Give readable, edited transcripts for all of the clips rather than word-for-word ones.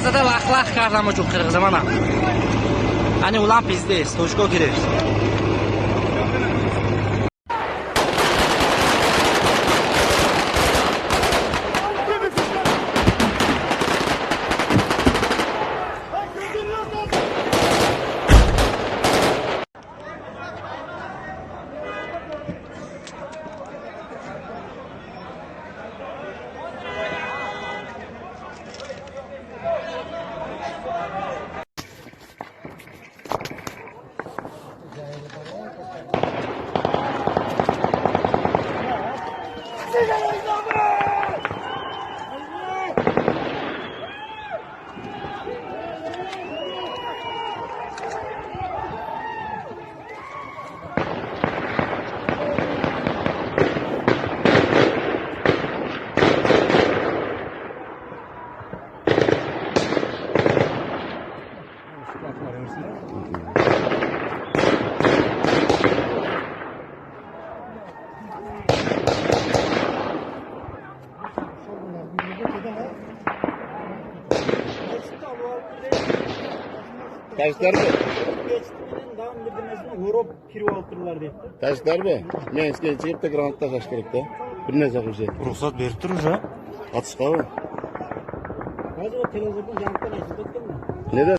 зада лах-лах кардам учу қирғиза мана. Ани улам пиздес, точко гирифт. Taşlar mı? Taşlar mı? Men isken çıkıp da grantda taş gerek de. Bir ne zakışı? Ruhsat berip turuz ha? Atışqa mı? Hozir o televizordan jantdan aytib o'tdimmi? Neden?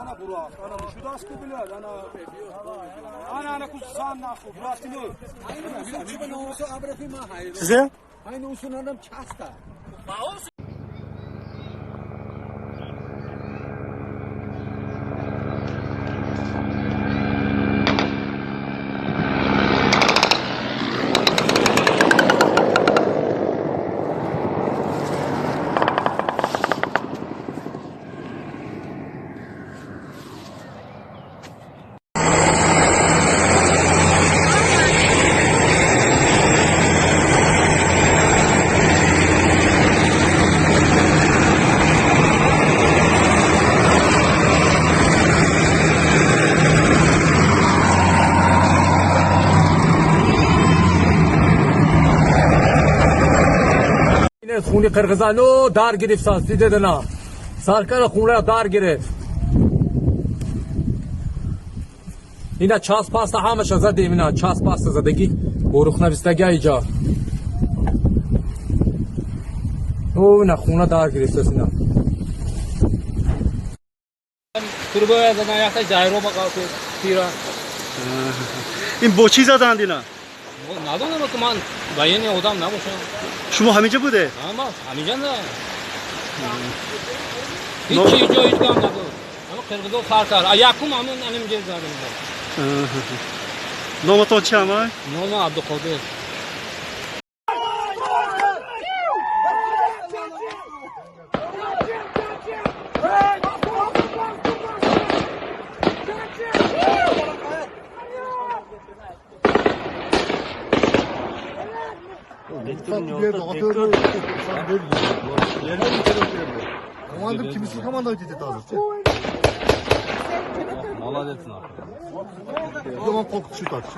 Ana Burak, ana şu da askı biliyor, ana kusan nahu, Burak'ını. Size? Aynı usun adam çasta. خونی قرغزانو دار گرفت سانسی دیده نه سرکار خونه دار گرفت اینا چاس پاستا همش زدیم اینا چاس پاستا زدگی وروخ نویستگی ایجا او نه خونه دار گرفت اینا Turboya zaten ayakta gyro bakıyor tira. این با چی زدند اینا؟ 나도는 그만 와이네 오담 나고 شما همینجا بوده؟ 아마 아니잖아. hiç kalmadı. Ama Kırgızistan sarkar. Ayakkım amın anim cezadım. نامتان چی همه؟ Noma Abdülkadir. Komandım kimisi komanda ödedi tazı. Молодец нахуй. Yaman korkutucu şu tartış.